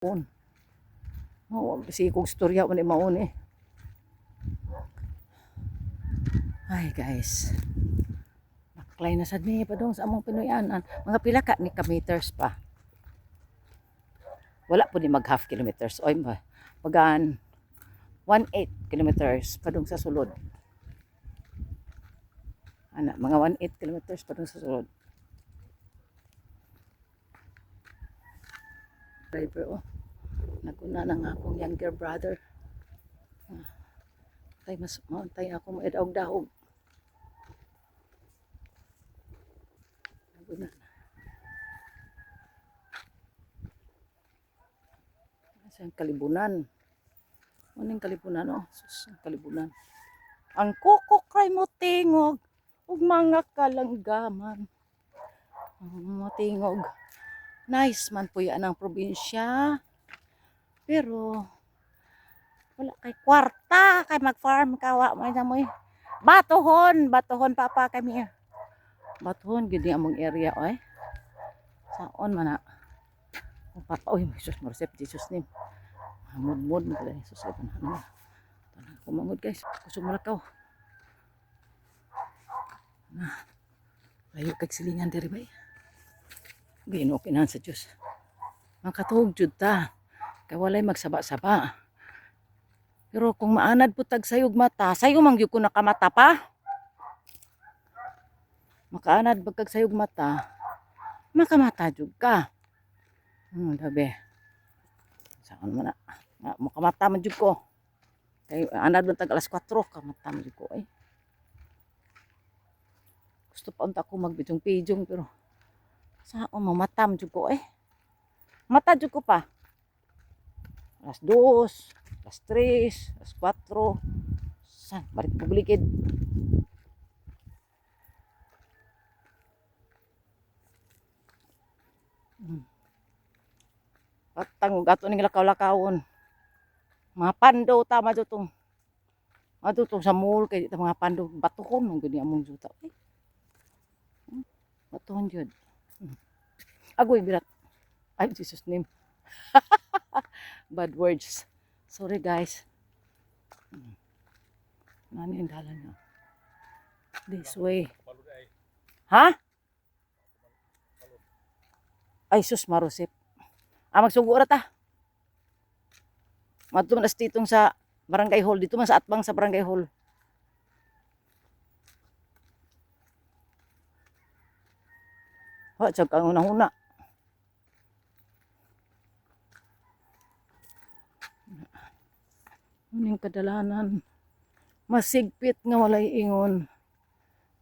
Oh, si kong storya man maun eh. Ay guys. Baklay na sad mi padong sa among Pinoyanan. Mga pila ka ni kilometers pa. Wala po ni mag half kilometers. Oy magan 1/8 kilometers padung sa sulod. Ana, mga 1/8 kilometers padung sa sulod. Driver oh. Naguna na nga akong younger brother. Tay mas maantay ako mo edawog-dahog. Naguna na. Ang kalibunan. Anong kalibunan oh? Sus, ang kalibunan. Ang kukukray mo tingog ug mga kalanggaman. Ang tingog. Nice man po yan ang probinsya. Pero wala kay kwarta kay mag-farm kawa may samoy. Batuhon papa kami. Batuhon gid among area oy. Saon man na. O papa oy Jesus marsep Jesus name. Hamod-mod mo pala Jesus ko na. Tanang kumangod guys. Kusog malakaw. Nah. Layo kag silingan diri bay. Gino kinan sa Dios. Ang katuog jud ta. Kay walay magsaba-saba. Pero kung maanad po tag sayog mata, sayo man gyud ko nakamata pa. Makaanad pag kag sayog mata, makamata jud ka. Dabe. Saan man na. Makamata man jud ko. Kay anad man tag alas 4 kamata man jud ko ay. Gusto pa unta ko magbidong-pidong pero saan mamata man jud ko eh. Mata jud ko pa. Alas 2, alas 3, alas 4. San balik publikid. Patang gato ning lakaw-lakawon. Mga pando tama jud tong sa mall kay mga pando batuhon man gud among juta. Batuhon jud. Agoy birat. Ay Jesus name. Bad words. Sorry guys. Nani ang dalan nyo? This way. Ha? Ay sus marusip. Magsugo ra ta. Madto man astitong sa barangay hall dito man sa atbang sa barangay hall. Wa tsag kang una-una. Uning kadalanan. Masigpit nga walay ingon.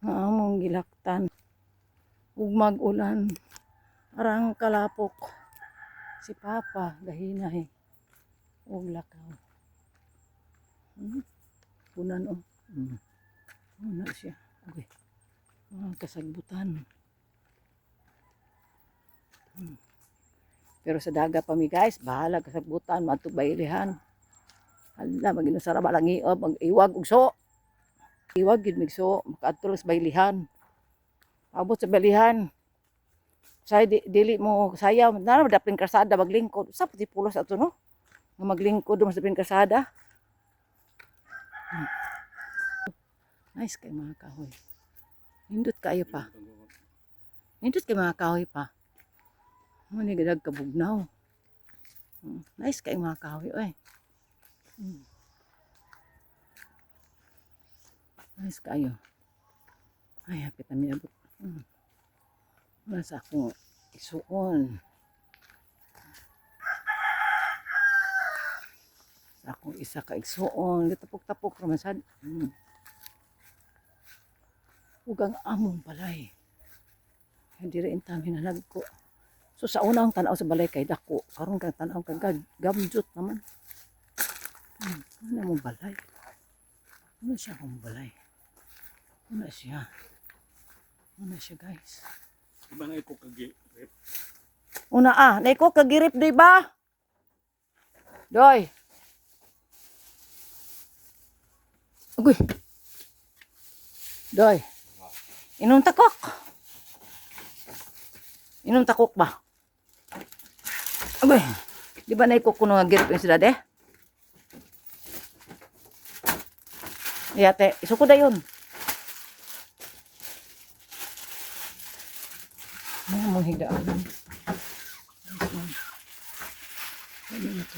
Nga among gilaktan. Ug mag-ulan. Arang kalapok. Si Papa gahinay. Ug lakaw. Punan oh. Una siya. Okay. Kasagbutan. Pero sa dagat pa mi guys, bahala kasagbutan, matug baylihan. Hala, maginusara ba lang iwag, mag-iwag og so. Iwag gid mig so, makaadto sa baylihan. Abot sa baylihan. Say dili mo sayaw, na daping karsada maglingkod. Sa pati pulos ato no. Nga maglingkod mo sa daping karsada. Nice kay mga kahoy. Nindot kayo pa. Nindot kay mga kahoy pa. Muni gadag kabugnaw. Nice kay mga kahoy oy. Nice kayo. Ay, hapit na miabot. Nasa akong isuon. Sa akong isa ka isuon. Tapok-tapok naman sad. Ugang among balay. Hindi rin tami na nagko. So sa unang tanaw sa balay kay dako. Karon kang tanaw kag gamjut naman. Ano mong balay? Ano siya akong balay? Ano siya? Ano siya guys? Iba na iko kagirip. Una na iko kagirip doy ba? Doy. Ugoy. Doy. Inong takok. Inong takok ba? Ugoy. Di ba na ikukuno nga girip yung sila de? Iyate, isuko da yun. Ano mong higaan? Ano ito?